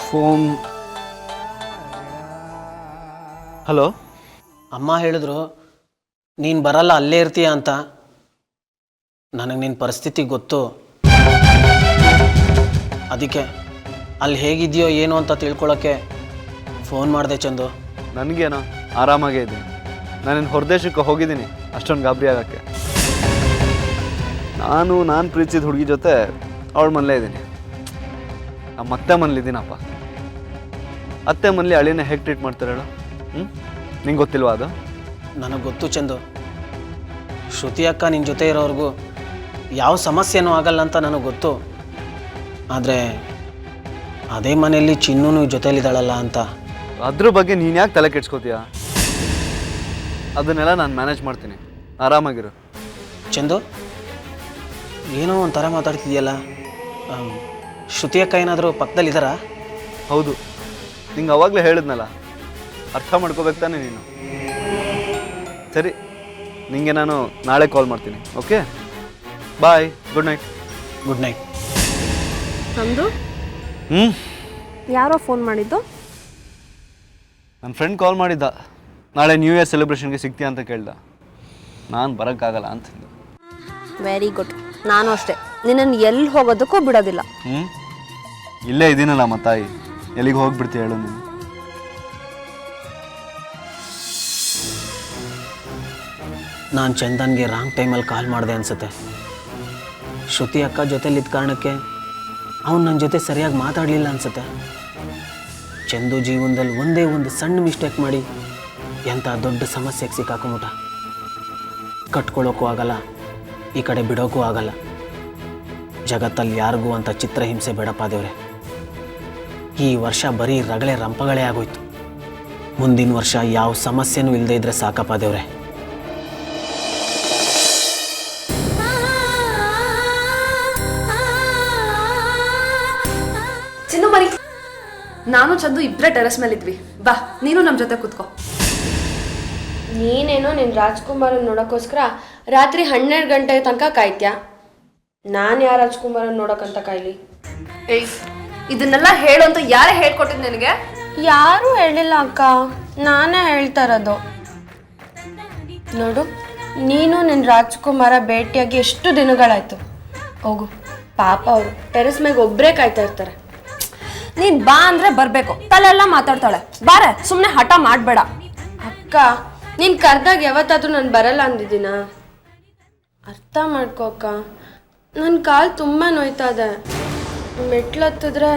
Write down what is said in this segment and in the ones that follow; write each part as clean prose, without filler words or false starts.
Phone. Hello. ಅಮ್ಮ ಹೇಳಿದ್ರು ನೀನು ಬರಲ್ಲ ಅಲ್ಲೇ ಇರ್ತೀಯ ಅಂತ. ನನಗೆ ನಿನ್ನ ಪರಿಸ್ಥಿತಿ ಗೊತ್ತು, ಅದಕ್ಕೆ ಅಲ್ಲಿ ಹೇಗಿದೆಯೋ ಏನು ಅಂತ ತಿಳ್ಕೊಳ್ಳೋಕ್ಕೆ ಫೋನ್ ಮಾಡಿದೆ ಚಂದು. ನನಗೇನೋ ಆರಾಮಾಗೇ ಇದ್ದೀನಿ. ನಾನೇನು ಹೊರದೇಶಕ್ಕೆ ಹೋಗಿದ್ದೀನಿ ಅಷ್ಟೊಂದು ಗಾಬರಿ ಆಗೋಕ್ಕೆ. ನಾನು ಪ್ರೀತಿಸಿದ ಹುಡುಗಿ ಜೊತೆ ಅವಳ ಮನೇಲೇ ಇದ್ದೀನಿ. ನಮ್ಮ ಅತ್ತೆ ಮನೇಲಿದ್ದೀನಪ್ಪ. ಅತ್ತೆ ಮನೇಲಿ ಅಳಿನ ಹೇಗೆ ಟ್ರೀಟ್ ಮಾಡ್ತಾರೆ ಹೇಳು? ನಿಂಗೆ ಗೊತ್ತಿಲ್ವಾ ಅದು? ನನಗೆ ಗೊತ್ತು ಚಂದು. ಶ್ರುತಿ ಅಕ್ಕ ನಿನ್ನ ಜೊತೆ ಇರೋವ್ರಿಗೂ ಯಾವ ಸಮಸ್ಯೆನೂ ಆಗಲ್ಲ ಅಂತ ನನಗೆ ಗೊತ್ತು. ಆದರೆ ಅದೇ ಮನೆಯಲ್ಲಿ ಚಿನ್ನೂ ಜೊತೆಲಿದ್ದಾಳಲ್ಲ ಅಂತ. ಅದ್ರ ಬಗ್ಗೆ ನೀನು ಯಾಕೆ ತಲೆ ಕೆಡ್ಸ್ಕೋತೀಯ? ಅದನ್ನೆಲ್ಲ ನಾನು ಮ್ಯಾನೇಜ್ ಮಾಡ್ತೀನಿ, ಆರಾಮಾಗಿರು. ಚಂದು, ಏನೋ ಒಂಥರ ಮಾತಾಡ್ತಿದ್ಯಲ್ಲ. ಶ್ರುತಿ ಅಕ್ಕ ಏನಾದರೂ ಪಕ್ಕದಲ್ಲಿದ್ದಾರಾ? ಹೌದು, ನಿಂಗೆ ಅವಾಗಲೇ ಹೇಳಿದ್ನಲ್ಲ, ಅರ್ಥ ಮಾಡ್ಕೋಬೇಕು ತಾನೆ ನೀನು. ಸರಿ, ನಿಂಗೆ ನಾನು ನಾಳೆ ಕಾಲ್ ಮಾಡ್ತೀನಿ. Okay, bye. Good night. Good night. Chandu, ಯಾರೋ ಫೋನ್ ಮಾಡಿದ್ದು? ನನ್ನ ಫ್ರೆಂಡ್ ಕಾಲ್ ಮಾಡಿದ್ದ. ನಾಳೆ ನ್ಯೂ ಇಯರ್ ಸೆಲೆಬ್ರೇಷನ್ಗೆ ಸಿಗ್ತೀಯ ಅಂತ ಕೇಳ್ದ. ನಾನು ಬರೋಕ್ಕಾಗಲ್ಲ ಅಂತಂದು. Very good. ನಾನು ಅಷ್ಟೇ, ನಿನ್ನನ್ನು ಎಲ್ಲಿ ಹೋಗೋದಕ್ಕೂ ಬಿಡೋದಿಲ್ಲ. ಇಲ್ಲೇ ಇದ್ದೀನಲ್ಲ ಮತ್ತಾಯಿ, ಎಲ್ಲಿಗೆ ಹೋಗ್ಬಿಡ್ತೀಯ ಹೇಳು ನೀನು? ನಾನು ಚಂದನ್ಗೆ ರಾಂಗ್ ಟೈಮಲ್ಲಿ ಕಾಲ್ ಮಾಡಿದೆ ಅನಿಸುತ್ತೆ. ಶ್ರುತಿ ಅಕ್ಕ ಜೊತೆಲಿದ್ದ ಕಾರಣಕ್ಕೆ ಅವನು ನನ್ನ ಜೊತೆ ಸರಿಯಾಗಿ ಮಾತಾಡಲಿಲ್ಲ ಅನಿಸುತ್ತೆ. ಚಂದು ಜೀವನದಲ್ಲಿ ಒಂದೇ ಒಂದು ಸಣ್ಣ ಮಿಸ್ಟೇಕ್ ಮಾಡಿ ಎಂಥ ದೊಡ್ಡ ಸಮಸ್ಯೆಗೆ ಸಿಕ್ಕಾಕೊಂಬಿಟ್ಟ. ಕಟ್ಕೊಳ್ಳೋಕ್ಕೂ ಆಗಲ್ಲ, ಈ ಕಡೆ ಬಿಡೋಕ್ಕೂ ಆಗಲ್ಲ. ಜಗತ್ತಲ್ಲಿ ಯಾರಿಗೂ ಅಂತ ಚಿತ್ರಹಿಂಸೆ ಬೇಡಪ್ಪ ದೇವ್ರೆ. ಈ ವರ್ಷ ಬರೀ ರಗಳೆ ರಂಪಗಳೇ ಆಗೋಯ್ತು. ಮುಂದಿನ ವರ್ಷ ಯಾವ ಸಮಸ್ಯೆನೂ ಇಲ್ಲದೆ ಇದ್ರೆ ಸಾಕಪ್ಪ ದೇವ್ರೆ. ಚಿನ್ನು ಮರಿ, ನಾನು ಚಂದು ಇಬ್ಬರೇ ಟೆರೆಸ್ ಮೇಲೆ ಇದ್ವಿ. ಬಾ, ನೀನು ನಮ್ಮ ಜೊತೆ ಕೂತ್ಕೋ. ನೀನೇನೋ ನಿನ್ನ ರಾಜ್ಕುಮಾರನ್ ನೋಡೋಕ್ಕೋಸ್ಕರ ರಾತ್ರಿ 12 ಗಂಟೆ ತನಕ ಕಾಯ್ತ್ಯಾ. ನಾನು ಯಾರು ರಾಜ್ಕುಮಾರನ್ ನೋಡೋಕ್ಕಂತ ಕಾಯ್ಲಿ? ಏಯ್, ಇದನ್ನೆಲ್ಲ ಹೇಳು ಅಂತ ಯಾರೇ ಹೇಳ್ಕೊಟ್ಟಿದ್ದು ನಿನಗೆ? ಯಾರೂ ಹೇಳಿಲ್ಲ ಅಕ್ಕ, ನಾನೇ ಹೇಳ್ತಾ ಇರೋದು. ನೋಡು, ನೀನು ನಿನ್ನ ರಾಜ್ಕುಮಾರ ಭೇಟಿಯಾಗಿ ಎಷ್ಟು ದಿನಗಳಾಯ್ತು. ಹೋಗು, ಪಾಪ ಅವರು ಟೆರೆಸ್ ಮ್ಯಾಗ ಒಬ್ಬರೇ ಕಾಯ್ತಾ ಇರ್ತಾರೆ. ನೀನ್ ಬಾ ಅಂದ್ರೆ ಬರ್ಬೇಕು, ತಲೆಲ್ಲ ಮಾತಾಡ್ತಾಳೆ. ಬಾರೆ, ಸುಮ್ಮನೆ ಹಠ ಮಾಡಬೇಡ. ಅಕ್ಕ, ನೀನು ಕರೆದಾಗ ಯಾವತ್ತಾದ್ರೂ ನಾನು ಬರಲ್ಲ ಅಂದಿದ್ದೀನ? ಅರ್ಥ ಮಾಡ್ಕೋ ಅಕ್ಕ, ನನ್ನ ಕಾಲು ತುಂಬ ನೋಯ್ತಾ ಇದೆ. ಮೆಟ್ಲತ್ತಿದ್ರೆ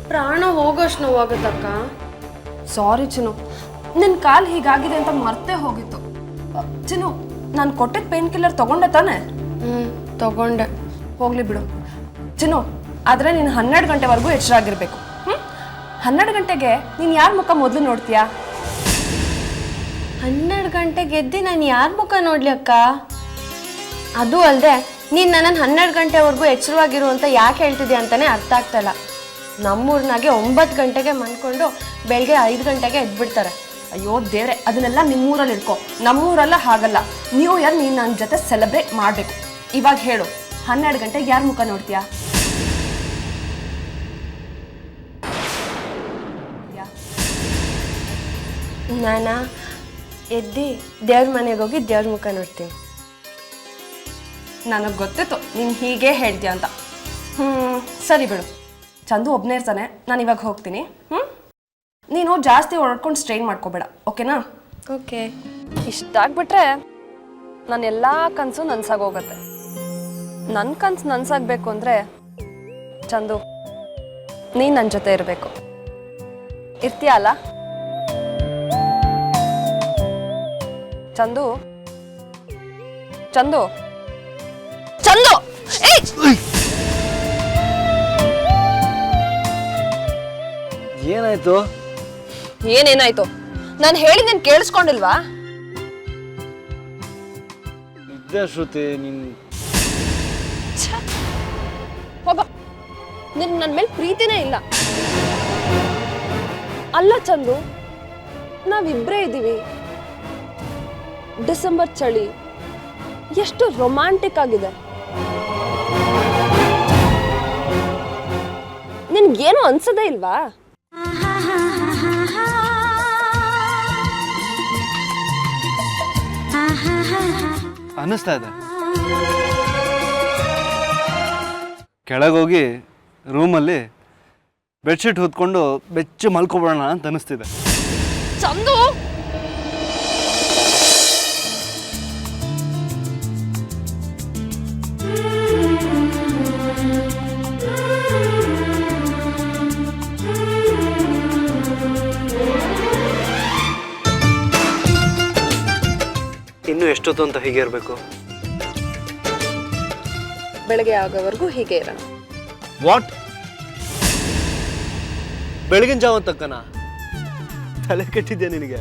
ಪ್ರಾಣ ಹೋಗೋಷ್ಟು ನೋವಾಗುತ್ತಕ್ಕ. ಸಾರಿ ಚಿನ್ನು, ನಿನ್ನ ಕಾಲು ಹೀಗಾಗಿದೆ ಅಂತ ಮರ್ತೇ ಹೋಗಿತ್ತು. ಚಿನ್ನು, ನಾನು ಕೊಟ್ಟಿದ್ದ ಪೇನ್ ಕಿಲ್ಲರ್ ತಗೊಂಡೆ ತಾನೆ? ತಗೊಂಡೆ. ಹೋಗ್ಲಿ ಬಿಡು ಚಿನ್ನು. ಆದರೆ ನೀನು 12 ಗಂಟೆವರೆಗೂ ಎಚ್ಚರಾಗಿರ್ಬೇಕು. 12 ಗಂಟೆಗೆ ನೀನು ಯಾರ ಮುಖ ಮೊದಲು ನೋಡ್ತೀಯಾ? 12 ಗಂಟೆಗೆ ಎದ್ದು ನಾನು ಯಾರ ಮುಖ ನೋಡ್ಲಿ ಅಕ್ಕ? ಅದು ಅಲ್ಲದೆ ನೀನು ನನ್ನನ್ನು 12 ಗಂಟೆವರೆಗೂ ಎಚ್ಚರವಾಗಿರು ಅಂತ ಯಾಕೆ ಹೇಳ್ತಿದ್ಯಾ ಅಂತಲೇ ಅರ್ಥ ಆಗ್ತಾಯಿಲ್ಲ. ನಮ್ಮೂರಿನಾಗೆ 9 ಗಂಟೆಗೆ ಮನ್ಕೊಂಡು ಬೆಳಗ್ಗೆ 5 ಗಂಟೆಗೆ ಎದ್ಬಿಡ್ತಾರೆ. ಅಯ್ಯೋ ದೇವ್ರೆ, ಅದನ್ನೆಲ್ಲ ನಿಮ್ಮೂರಲ್ಲಿ ಇಟ್ಕೋ. ನಮ್ಮೂರೆಲ್ಲ ಹಾಗಲ್ಲ. ನ್ಯೂ ಇಯರ್ ನೀನು ನನ್ನ ಜೊತೆ ಸೆಲೆಬ್ರೇಟ್ ಮಾಡಬೇಕು. ಇವಾಗ ಹೇಳು, 12 ಗಂಟೆಗೆ ಯಾರ ಮುಖ ನೋಡ್ತೀಯಾ? ನಾನು ಎದ್ದು ದೇವ್ರ ಮನೆಗೆ ಹೋಗಿ ದೇವ್ರ ಮುಖ ನೋಡ್ತೀನಿ. ನನಗೆ ಗೊತ್ತಿತ್ತು ನೀನು ಹೀಗೆ ಹೇಳ್ತೀಯ ಅಂತ. ಸರಿ ಬಿಡು, ಚಂದು ಒಬ್ಬನೇ ಇರ್ತಾನೆ. ನಾನು ಇವಾಗ ಹೋಗ್ತೀನಿ. ನೀನು ಜಾಸ್ತಿ ಓಡಾಡ್ಕೊಂಡು ಸ್ಟ್ರೈನ್ ಮಾಡ್ಕೋಬೇಡ, ಓಕೆನಾ? ಓಕೆ. ಇಷ್ಟಾಗ್ಬಿಟ್ರೆ ನನ್ನ ಎಲ್ಲ ಕನಸು ನನ್ಸಾಗೋಗತ್ತೆ. ನನ್ನ ಕನಸು ನನ್ಸಾಗಬೇಕು ಅಂದರೆ ಚಂದು, ನೀನು ನನ್ನ ಜೊತೆ ಇರಬೇಕು. ಇರ್ತೀಯಲ್ಲ ಚಂದು? ಚಂದು, ಚಂದು! ಏನಾಯ್ತು? ಏನೇನಾಯ್ತು? ನಾನು ಹೇಳಿದ್ದೇನು ಕೇಳಿಸ್ಕೊಂಡಿಲ್ವಾ? ಇದ್ದೆ ಶ್ರುತಿ, ನೀನು ಹೋಗ. ನಿನ್ ನನ್ನ ಮೇಲೆ ಪ್ರೀತಿನೇ ಇಲ್ಲ. ಅಲ್ಲ ಚಂದು, ನಾವಿಬ್ಬರೇ ಇದ್ದೀವಿ. ಡಿಸೆಂಬರ್ ಚಳಿ ಎಷ್ಟು ರೊಮ್ಯಾಂಟಿಕ್ ಆಗಿದೆ. ನಿನ್ಗೇನು ಅನ್ಸದೇ ಇಲ್ವಾ? ಅನ್ನಿಸ್ತಾ ಇದೆ. ಕೆಳಗೋಗಿ ರೂಮಲ್ಲಿ ಬೆಡ್ಶೀಟ್ ಹೊತ್ಕೊಂಡು ಬೆಚ್ಚ ಮಲ್ಕೊಬಿಡೋಣ ಅಂತ ಅನಿಸ್ತಿದೆ. ಚಂದು, ಇನ್ನೂ ಎಷ್ಟೊತ್ತು ಅಂತ ಹೀಗೆ ಇರಬೇಕು? ಬೆಳಗ್ಗೆ ಆಗೋವರೆಗೂ ಹೀಗೆ ಇರೋಣ. ವಾಟ್? ಬೆಳಗಿನ ಜಾವ ತಕ್ಕನ ತಲೆ ಕೆಟ್ಟಿದ್ಯಾ ನಿನಗೆ?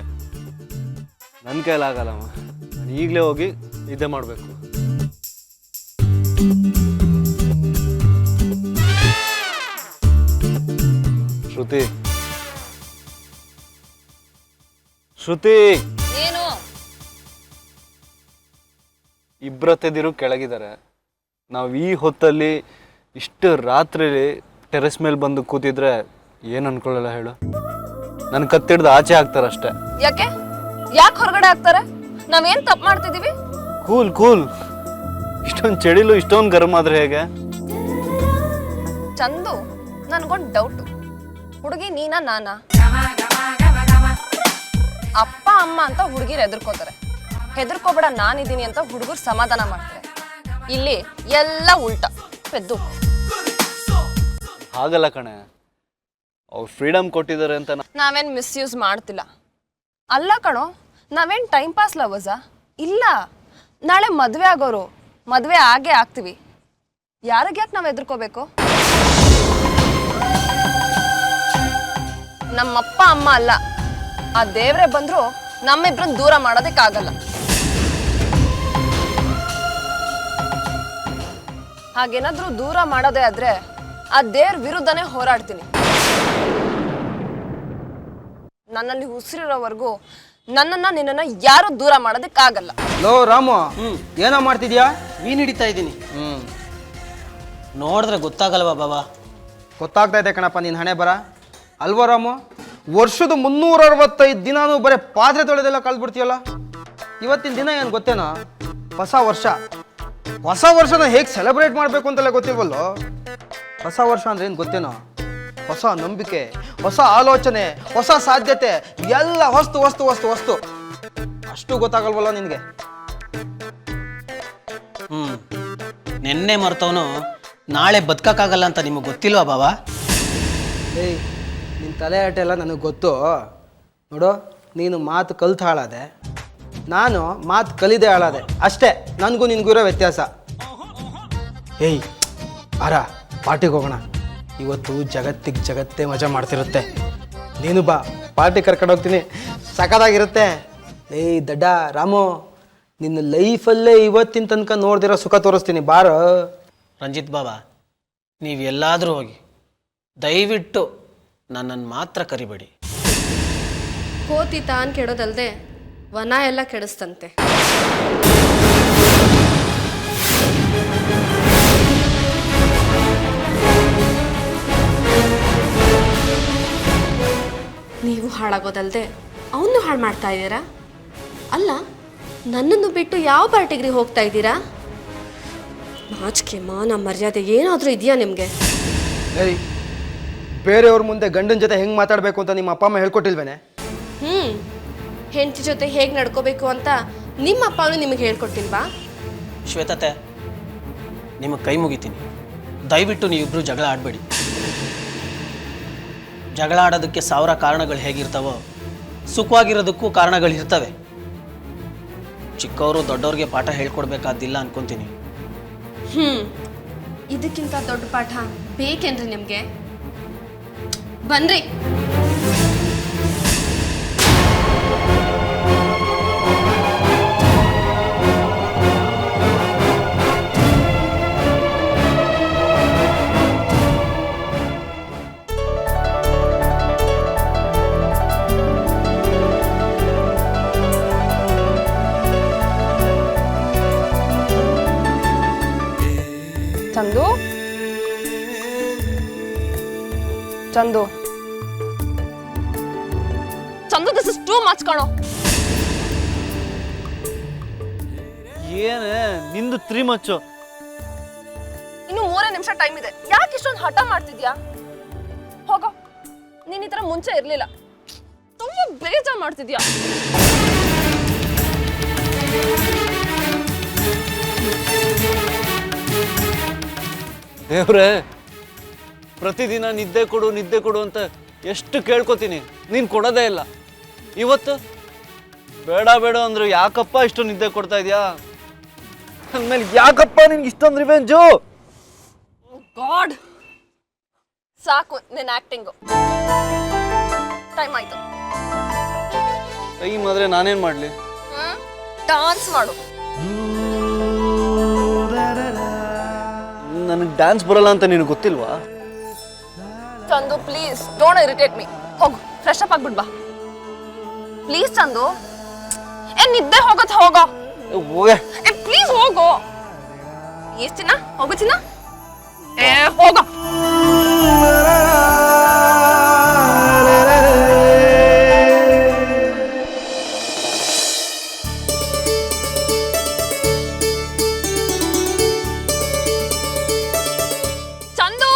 ನನ್ನ ಕೈಲಾಗಲ್ಲಮ್ಮ. ನಾನು ಈಗಲೇ ಹೋಗಿ ನಿದ್ದೆ ಮಾಡಬೇಕು. ಶ್ರುತಿ, ಶ್ರುತಿ, ಏನು? ಇಬ್ಬರತ್ತೆದಿರು ಕೆಳಗಿದ್ದಾರೆ. ನಾವು ಈ ಹೊತ್ತಲ್ಲಿ ಇಷ್ಟು ರಾತ್ರಿಲಿ ಟೆರೆಸ್ ಮೇಲೆ ಬಂದು ಕೂತಿದ್ರೆ ಏನು ಅನ್ಕೊಳ್ಳಲ್ಲ ಹೇಳು? ನನ್ನ ಕತ್ತಿಡ್ದು ಆಚೆ ಹಾಕ್ತಾರಷ್ಟೇ. ಯಾಕೆ ಹೊರಗಡೆ ಹಾಕ್ತಾರೆ? ನಾವೇನ್ ತಪ್ಪು ಮಾಡ್ತಿದೀವಿ? Cool cool. ಇಷ್ಟೊಂದು ಚಳಿಲು ಇಷ್ಟೊಂದು ಗರಂ ಆದ್ರೆ ಹೇಗೆ? ಚಂದು, ನನ್ಗೊಂದು ಡೌಟು. ಹುಡುಗಿ ನೀನಾ ನಾನಾ? ಅಪ್ಪ ಅಮ್ಮ ಅಂತ ಹುಡುಗಿರು ಹೆದರ್ಕೋತಾರೆ. ಹೆದರ್ಕೋಬೇಡ ನಾನಿದ್ದೀನಿ ಅಂತ ಹುಡುಗರು ಸಮಾಧಾನ ಮಾಡ್ತಾರೆ. ಇಲ್ಲಿ ಎಲ್ಲ ಉಲ್ಟಾ. ಪೆದ್ದು ಹಾಗಲ್ಲ ಕಣೆ, ಅವ್ರು ಫ್ರೀಡಮ್ ಕೊಟ್ಟಿದ್ದಾರೆ ಅಂತ ನಾವೇನ್ ಮಿಸ್ಯೂಸ್ ಮಾಡ್ತಿಲ್ಲ. ಅಲ್ಲ ಕಣೋ, ನಾವೇನ್ ಟೈಮ್ ಪಾಸ್ ಲವರ್ಸಾ? ಇಲ್ಲ, ನಾಳೆ ಮದುವೆ ಆಗೋರು. ಮದುವೆ ಆಗೇ ಆಗ್ತೀವಿ. ಯಾರಿಗೆ ಯಾಕೆ ನಾವು ಹೆದರ್ಕೋಬೇಕು? ನಮ್ಮಪ್ಪ ಅಮ್ಮ ಅಲ್ಲ, ಆ ದೇವ್ರೆ ಬಂದ್ರು ನಮ್ಮಿಬ್ರನ್ನ ದೂರ ಮಾಡೋದಕ್ಕಾಗಲ್ಲ. ಹಾಗೇನಾದ್ರೂ ದೂರ ಮಾಡೋದೇ ಆದ್ರೆ ಆ ದೇವ್ರ ವಿರುದ್ಧನೇ ಹೋರಾಡ್ತೀನಿ. ನನ್ನಲ್ಲಿ ಉಸಿರಿರೋವರೆಗೂ ನಿನ್ನನ್ನ ಯಾರು ದೂರ ಮಾಡೋದಕ್ಕಾಗಲ್ಲ. ಲೋ ರಾಮು, ಏನೋ ಮಾಡ್ತಿದ್ಯಾ? ಮೀನು ಹಿಡಿತಾ ಇದ್ದೀನಿ. ನೋಡಿದ್ರೆ ಗೊತ್ತಾಗಲ್ವಾ ಬಾಬಾ? ಗೊತ್ತಾಗ್ತಾ ಇದೆ ಕಣಪ್ಪ ನಿನ್ನ ಹಣೆ ಬರ. ಅಲ್ವಾ ರಾಮು? ವರ್ಷದ 365 ದಿನಾನು ಬರೀ ಪಾತ್ರೆ ತೊಳೆದೆಲ್ಲ ಕಳ್ದ್ಬಿಡ್ತೀಯಲ್ಲ. ಇವತ್ತಿನ ದಿನ ಏನು ಗೊತ್ತೇನೋ? ಹೊಸ ವರ್ಷ. ಹೊಸ ವರ್ಷನ ಹೇಗೆ ಸೆಲೆಬ್ರೇಟ್ ಮಾಡಬೇಕು ಅಂತೆಲ್ಲ ಗೊತ್ತಿಲ್ವಲ್ಲೋ? ಹೊಸ ವರ್ಷ ಅಂದ್ರೆ ಏನು ಗೊತ್ತೇನೋ? ಹೊಸ ನಂಬಿಕೆ, ಹೊಸ ಆಲೋಚನೆ, ಹೊಸ ಸಾಧ್ಯತೆ, ಎಲ್ಲ ವಸ್ತು ವಸ್ತು ವಸ್ತು ವಸ್ತು. ಅಷ್ಟು ಗೊತ್ತಾಗಲ್ವಲ್ಲ ನಿನಗೆ? ನೆನ್ನೆ ಮರ್ತವನು ನಾಳೆ ಬದುಕಕ್ಕಾಗಲ್ಲ ಅಂತ ನಿಮಗೆ ಗೊತ್ತಿಲ್ವಾ ಬಾಬಾ? ಏಯ್, ನಿನ್ನ ತಲೆ ಆಟ ಎಲ್ಲ ನನಗೆ ಗೊತ್ತು. ನೋಡು, ನೀನು ಮಾತು ಕಲ್ತು ಹಾಳಾದೆ, ನಾನು ಮಾತು ಕಲಿದೆ ಹಾಳಾದೆ. ಅಷ್ಟೇ ನನಗೂ ನಿನಗೂ ಇರೋ ವ್ಯತ್ಯಾಸ. ಏಯ್ ಆರ, ಪಾರ್ಟಿಗೆ ಹೋಗೋಣ. ಇವತ್ತು ಜಗತ್ತೇ ಮಜಾ ಮಾಡ್ತಿರುತ್ತೆ. ನೀನು ಬಾ, ಪಾರ್ಟಿ ಕರ್ಕೊಂಡು ಹೋಗ್ತೀನಿ. ಸಖತ್ತಾಗಿರುತ್ತೆ. ಏಯ್ ದಡ್ಡ ರಾಮು, ನಿನ್ನ ಲೈಫಲ್ಲೇ ಇವತ್ತಿನ ತನಕ ನೋಡ್ದಿರೋ ಸುಖ ತೋರಿಸ್ತೀನಿ, ಬಾರೋ. ರಂಜಿತ್ ಬಾಬಾ, ನೀವು ಎಲ್ಲಾದರೂ ಹೋಗಿ ದಯವಿಟ್ಟು ನನ್ನನ್ನು ಮಾತ್ರ ಕರಿಬೇಡಿ. ಕೋತಿ ತಾನು ಕೆಡೋದಲ್ದೆ ವನ ಎಲ್ಲ ಕೆಡಿಸ್ತಂತೆ. ನೀವು ಹಾಳಾಗೋದಲ್ದೆ ಅವನು ಹಾಳು ಮಾಡ್ತಾ ಇದ್ದೀರಾ. ಅಲ್ಲ, ನನ್ನನ್ನು ಬಿಟ್ಟು ಯಾವ ಪಾರ್ಟಿಗೆ ಹೋಗ್ತಾ ಇದ್ದೀರಾ? ನಾಚಿಕೆ ಮಾನ ಮರ್ಯಾದೆ ಏನಾದರೂ ಇದೆಯಾ ನಿಮಗೆ? ಏಯ್, ಬೇರೆಯವ್ರ ಮುಂದೆ ಗಂಡನ ಜೊತೆ ಹೆಂಗೆ ಮಾತಾಡಬೇಕು ಅಂತ ನಿಮ್ಮ ಅಪ್ಪ ಅಮ್ಮ ಹೇಳ್ಕೊಟ್ಟಿಲ್ವೇನೆ? ಹೆಂಡತಿ ಜೊತೆ ಹೇಗೆ ನಡ್ಕೋಬೇಕು ಅಂತ ನಿಮ್ಮ ಅಪ್ಪನೂ ನಿಮಗೆ ಹೇಳ್ಕೊಟ್ಟಿಲ್ವಾ? ಶ್ವೇತತೆ, ನಿಮಗೆ ಕೈ ಮುಗಿತೀನಿ. ದಯವಿಟ್ಟು ನೀವಿಬ್ಬರು ಜಗಳ ಆಡಬೇಡಿ. ಜಗಳ ಆಡೋದಕ್ಕೆ 1000 ಕಾರಣಗಳು ಹೇಗಿರ್ತಾವೋ ಸುಖವಾಗಿರೋದಕ್ಕೂ ಕಾರಣಗಳಿರ್ತವೆ. ಚಿಕ್ಕವರು ದೊಡ್ಡವ್ರಿಗೆ ಪಾಠ ಹೇಳ್ಕೊಡ್ಬೇಕಾದಿಲ್ಲ ಅನ್ಕೊಂತೀನಿ. ಇದಕ್ಕಿಂತ ದೊಡ್ಡ ಪಾಠ ಬೇಕೇನ್ರಿ ನಿಮಗೆ? ಬನ್ರಿ. Chandu Chandu Chandu this is too much ಕಣೋ. ಏನೇ ನಿಂದು 3 ಮಚ್ಚು. ಇನ್ನು 3 ನಿಮಿಷ ಟೈಮ್ ಇದೆ, ಯಾಕೆ ಇಷ್ಟೊಂದು ಹಠ ಮಾಡ್ತಿದ್ಯಾ? ಹೋಗೋ, ನೀನ್ ಈ ತರ ಮುಂಚೆ ಇರ್ಲಿಲ್ಲ, ತುಂಬಾ ಬೇಜಾರ್ ಮಾಡ್ತಿದ್ಯಾ. ದೇವ್ರೆ, ಪ್ರತಿದಿನ ನಿದ್ದೆ ಕೊಡು ಅಂತ ಎಷ್ಟು ಕೇಳ್ಕೊತೀನಿ, ನೀನು ಕೊಡೋದೇ ಇಲ್ಲ. ಇವತ್ತು ಬೇಡ ಅಂದ್ರು ಯಾಕಪ್ಪ ಇಷ್ಟು ನಿದ್ದೆ ಕೊಡ್ತಾ ಇದೆಯಾ? ಅಂದಮೇಲೆ ಯಾಕಪ್ಪ ನಿನ್ಗೆ ಇಷ್ಟೊಂದು ರಿವೆಂಜು? ಗಾಡ್, ಸಾಕು ನಿನ್ನ ಆಕ್ಟಿಂಗು. ಟೈಮ್ ಆಯ್ತು. ಟೈಮ್ ಆದ್ರೆ ನಾನೇನ್ ಮಾಡ್ಲಿ? ಡಾನ್ಸ್ ಮಾಡು. ನನಗೆ ಡ್ಯಾನ್ಸ್ ಬರಲ್ಲ ಅಂತ ನಿನಗೆ ಗೊತ್ತಿಲ್ವಾ? Chandu please don't irritate me. ಹೋಗು, ಫ್ರೆಶ್ ಅಪ್ ಆಗ್ಬಿಟ್ ಬಾ ಪ್ಲೀಸ್. ಚಂದು ನಿದ್ದೆ ಹೋಗತ್, ಹೋಗೋ. ಹೋಗೆ. ಪ್ಲೀಸ್ ಹೋಗೋ. ಎಷ್ಟ್ ಚಿನ್ನ? ಹೋಗು ಚಿನ್ನ. ಹೋಗೋ. Chandu,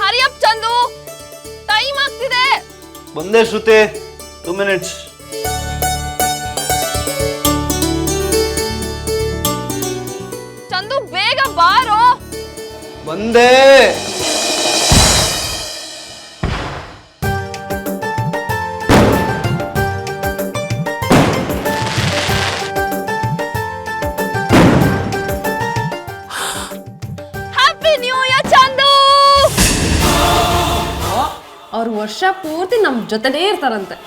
hurry up Chandu, time ಆಗ್ತಿದೆ. ಬಂದೆ ಶ್ರುತಿ, 2 ಮಿನಿಟ್ಸ್. ಚಂದು ಬೇಗ ಬಾರೋ. ಬಂದೆ. Happy new year Chandu. ಅವ್ರು ವರ್ಷ ಪೂರ್ತಿ ನಮ್ಮ ಜೊತೆನೇ ಇರ್ತಾರಂತೆ.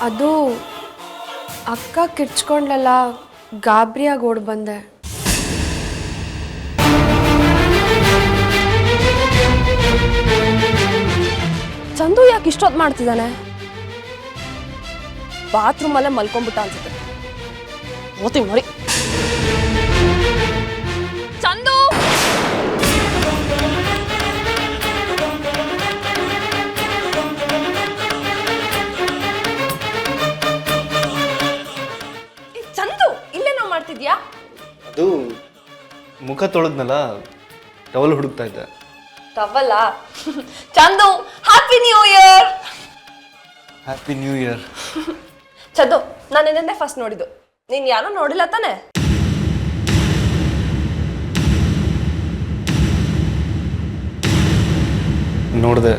ಅದು ಅಕ್ಕ ಕಿರ್ಚ್ಕೊಂಡ್ಲಲ್ಲ, ಗಾಬರಿಯಾಗಿ ಓಡ್ ಬಂದೆ. ಚಂದು ಯಾಕೆ ಇಷ್ಟೊತ್ತು ಮಾಡ್ತಿದ್ದಾನೆ? ಬಾತ್ರೂಮ್ ಅಲ್ಲೇ ಮಲ್ಕೊಂಡ್ಬಿಟ್ಟ ಅನ್ಸುತ್ತೆ. ಓತಿ ಮರಿ. ಚಂದು, ಚಂದು ಇಲ್ಲೇನೋ ಮಾಡ್ತಿದ್ಯಾ? ಅದು ಮುಖ ತೊಳೆದ್ನಲ್ಲ, ಟವಲ್ ಹುಡುಕ್ತಾ ಇದ್ದೆ. ಟವಲ್ಲ? Chandu happy new year. Happy new year. Chandu, ನಾನು ನಿನ್ನೆ ಫಸ್ಟ್ ನೋಡಿದ್ದು, ನೀನ್ ಯಾರೋ ನೋಡಿಲ್ಲ ತಾನೆ? ನೋಡಿದೆ.